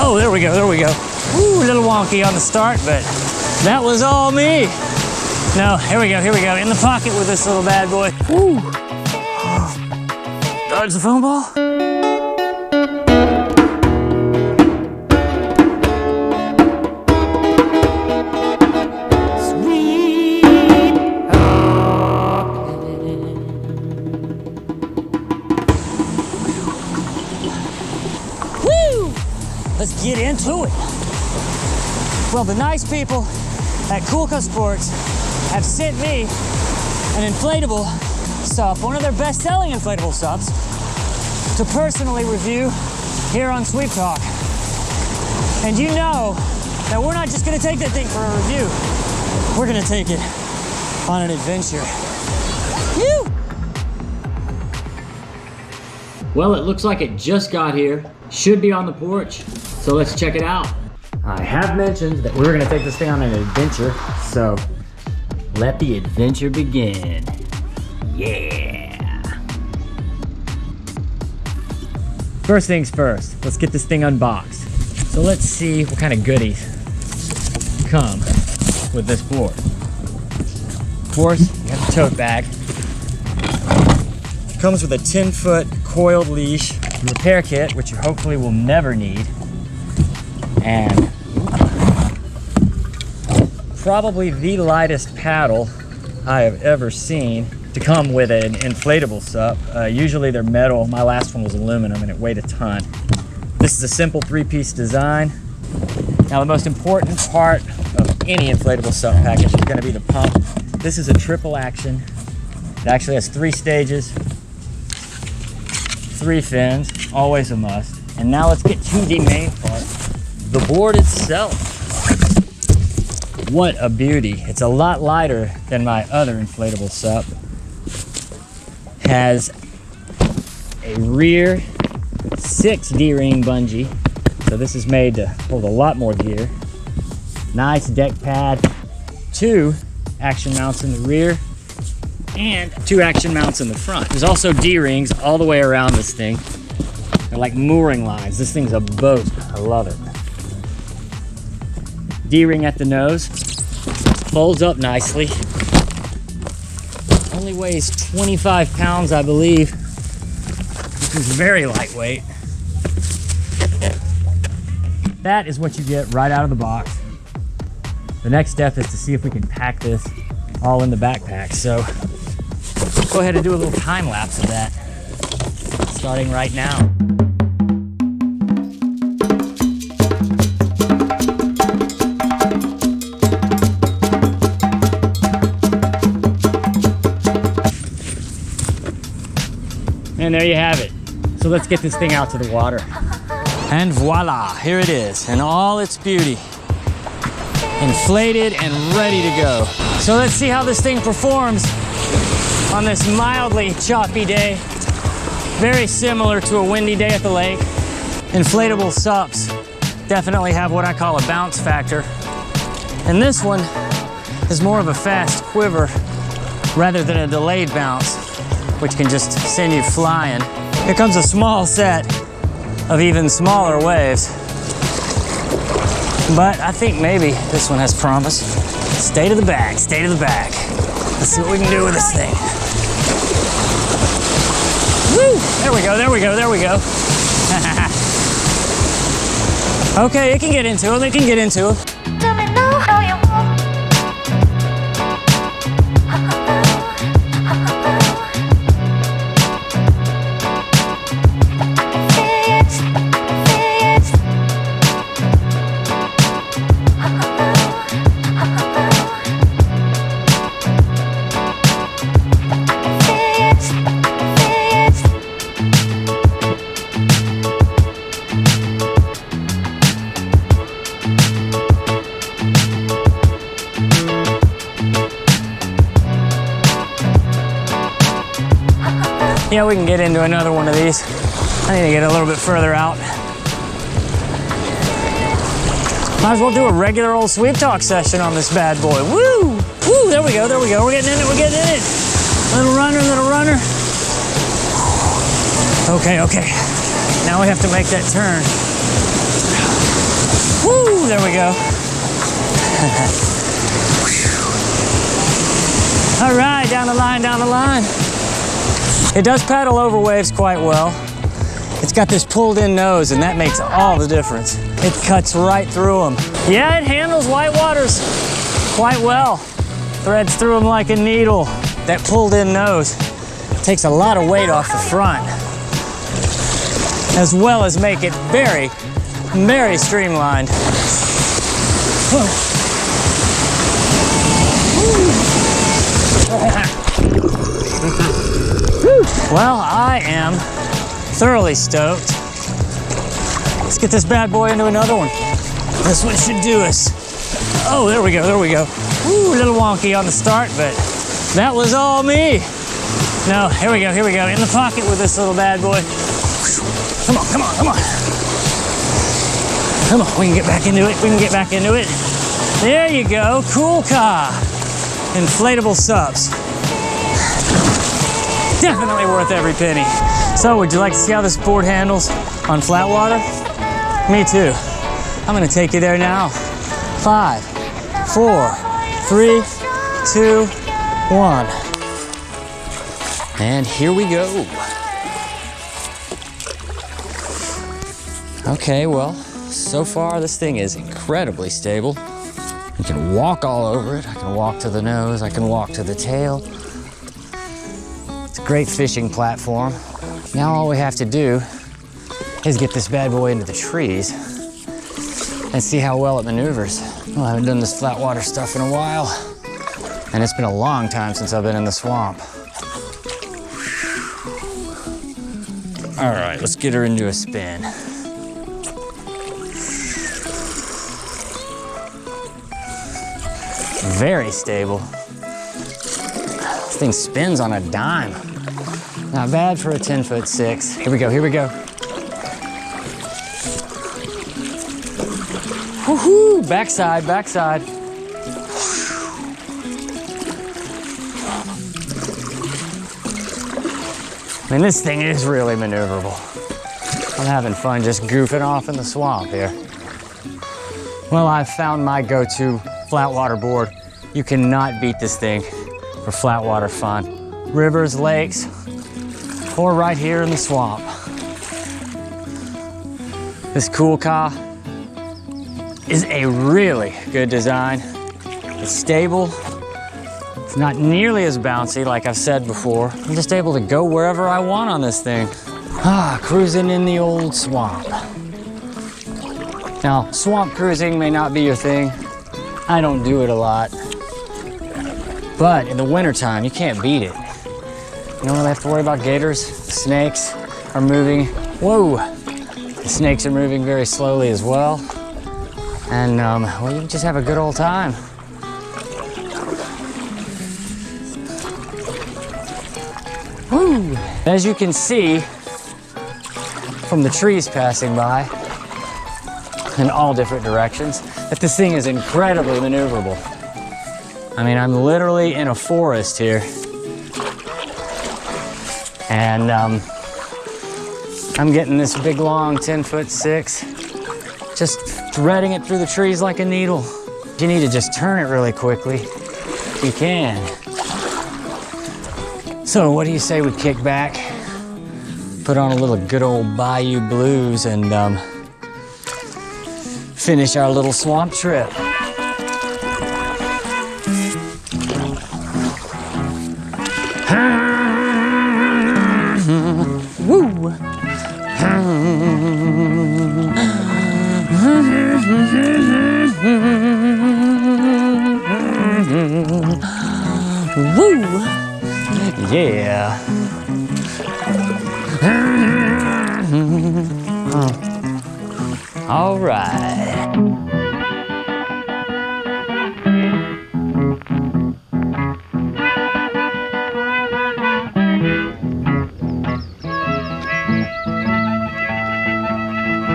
Oh, there we go, there we go. Ooh, a little wonky on the start, but that was all me. No, here we go, in the pocket with this little bad boy. Woo. Dodge the foam ball. Let's get into it. Well, the nice people at Coolcaa Sports have sent me an inflatable SUP, one of their best-selling inflatable SUPs, to personally review here on Sweep Talk. And you know that we're not just gonna take that thing for a review. We're gonna take it on an adventure. Woo! Well, it looks like it just got here. Should be on the porch. So let's check it out. I have mentioned that we're gonna take this thing on an adventure, so let the adventure begin. Yeah. First things first, let's get this thing unboxed. So let's see what kind of goodies come with this board. Of course, you have the tote bag. It comes with a 10-foot coiled leash, repair kit, which you hopefully will never need, and probably the lightest paddle I have ever seen to come with an inflatable SUP. Usually they're metal. My last one was aluminum and it weighed a ton. This is a simple 3-piece design. Now the most important part of any inflatable SUP package is going to be the pump. This is a triple action. It actually has 3 stages, 3 fins, always a must. And now let's get to the main part, the board itself. What a beauty. It's a lot lighter than my other inflatable SUP. Has a rear 6 D-ring bungee. So this is made to hold a lot more gear. Nice deck pad, 2 action mounts in the rear, and 2 action mounts in the front. There's also D-rings all the way around this thing. They're like mooring lines. This thing's a boat. I love it. D-ring at the nose. Folds up nicely. Only weighs 25 pounds, I believe. This is very lightweight. That is what you get right out of the box. The next step is to see if we can pack this all in the backpack. So let's go ahead and do a little time lapse of that, starting right now. And there you have it. So let's get this thing out to the water. And voila, here it is in all its beauty. Inflated and ready to go. So let's see how this thing performs on this mildly choppy day. Very similar to a windy day at the lake. Inflatable SUPs definitely have what I call a bounce factor. And this one is more of a fast quiver rather than a delayed bounce, which can just send you flying. Here comes a small set of even smaller waves. But I think maybe this one has promise. Stay to the back, stay to the back. Let's see what we can do with this thing. Woo! There we go, there we go, there we go. Okay, it can get into him, it can get into him. Yeah, we can get into another one of these. I need to get a little bit further out. Might as well do a regular old Sweep Talk session on this bad boy. Woo! Woo! There we go, there we go. We're getting in it, we're getting in it. Little runner, little runner. Okay, okay. Now we have to make that turn. Woo, there we go. All right, down the line, down the line. It does paddle over waves quite well. It's got this pulled in nose and that makes all the difference. It cuts right through them. Yeah, it handles whitewaters quite well. Threads through them like a needle. That pulled in nose takes a lot of weight off the front, as well as make it very, very streamlined. Well, I am thoroughly stoked. Let's get this bad boy into another one. This one should do us. Oh, there we go, there we go. Ooh, a little wonky on the start, but that was all me. No, here we go, here we go. In the pocket with this little bad boy. Come on, come on, come on. Come on, we can get back into it, we can get back into it. There you go, Coolcaa Inflatable SUPs. Definitely worth every penny. So, would you like to see how this board handles on flat water? Me too. I'm gonna take you there now. 5, 4, 3, 2, 1. And here we go. Okay, well, so far this thing is incredibly stable. You can walk all over it. I can walk to the nose, I can walk to the tail. It's a great fishing platform. Now all we have to do is get this bad boy into the trees and see how well it maneuvers. Well, I haven't done this flat water stuff in a while, and it's been a long time since I've been in the swamp. All right, let's get her into a spin. Very stable. This thing spins on a dime. Not bad for a 10'6". Here we go, here we go. Woohoo! Backside, backside. I mean, this thing is really maneuverable. I'm having fun just goofing off in the swamp here. Well, I've found my go-to flat water board. You cannot beat this thing for flat water fun. Rivers, lakes, or right here in the swamp. This Coolcaa is a really good design. It's stable. It's not nearly as bouncy like I've said before. I'm just able to go wherever I want on this thing. Cruising in the old swamp. Now, swamp cruising may not be your thing. I don't do it a lot. But in the wintertime, you can't beat it. You don't really have to worry about gators. The snakes are moving. Whoa! The snakes are moving very slowly as well. And, well, you can just have a good old time. Woo! As you can see from the trees passing by in all different directions, that this thing is incredibly maneuverable. I mean, I'm literally in a forest here. And I'm getting this big long 10'6", just threading it through the trees like a needle. You need to just turn it really quickly. You can. So what do you say we kick back, put on a little good old Bayou Blues, and finish our little swamp trip. Woo! Woo! Yeah. All right.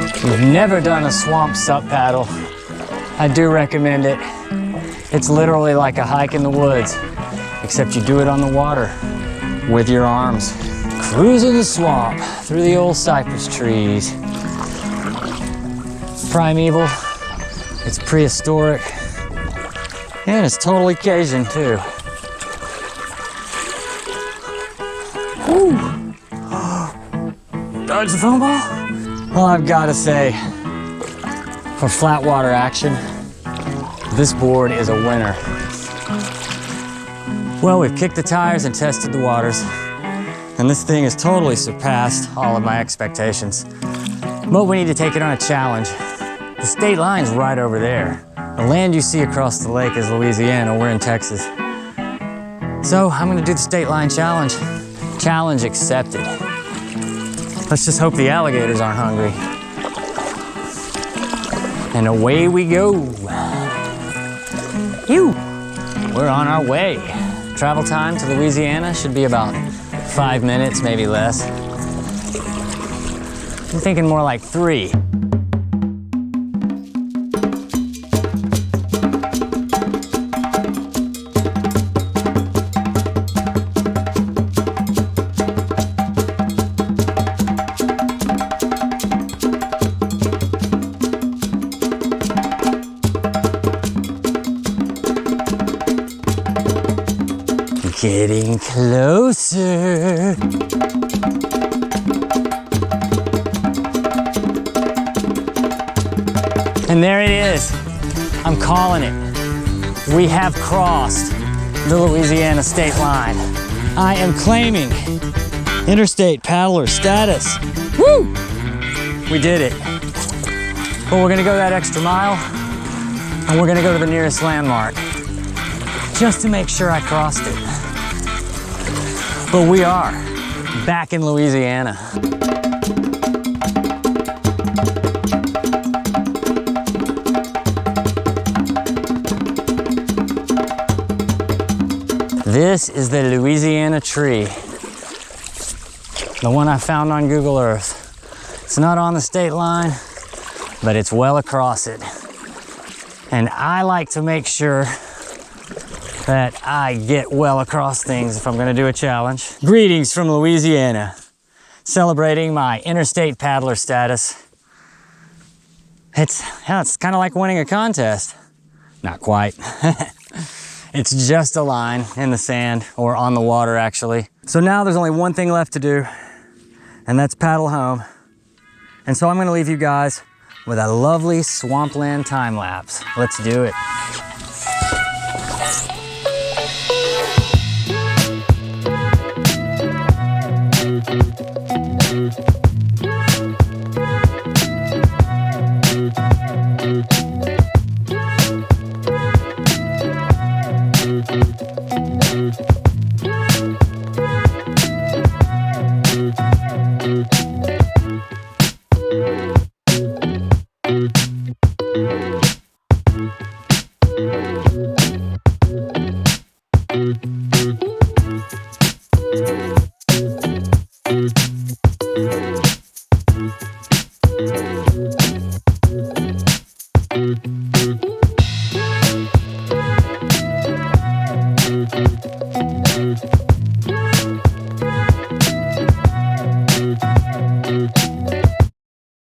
If you've never done a swamp SUP paddle, I do recommend it. It's literally like a hike in the woods, except you do it on the water with your arms. Cruising the swamp through the old cypress trees. Primeval, It's prehistoric. And it's totally Cajun too. Woo! Dodge the foam ball? Well, I've got to say, for flat water action, this board is a winner. Well, we've kicked the tires and tested the waters, and this thing has totally surpassed all of my expectations. But we need to take it on a challenge. The state line's right over there. The land you see across the lake is Louisiana. We're in Texas. So I'm gonna do the state line challenge. Challenge accepted. Let's just hope the alligators aren't hungry. And away we go. We're on our way. Travel time to Louisiana should be about 5 minutes, maybe less. I'm thinking more like 3. Getting closer. And there it is. I'm calling it. We have crossed the Louisiana state line. I am claiming interstate paddler status. Woo! We did it. But we're gonna go that extra mile, and we're gonna go to the nearest landmark just to make sure I crossed it. But we are back in Louisiana. This is the Louisiana tree, the one I found on Google Earth. It's not on the state line, but it's well across it. And I like to make sure that I get well across things if I'm gonna do a challenge. Greetings from Louisiana, celebrating my interstate paddler status. It's kind of like winning a contest. Not quite. It's just a line in the sand, or on the water actually. So now there's only one thing left to do, and that's paddle home. And so I'm gonna leave you guys with a lovely swampland time lapse. Let's do it.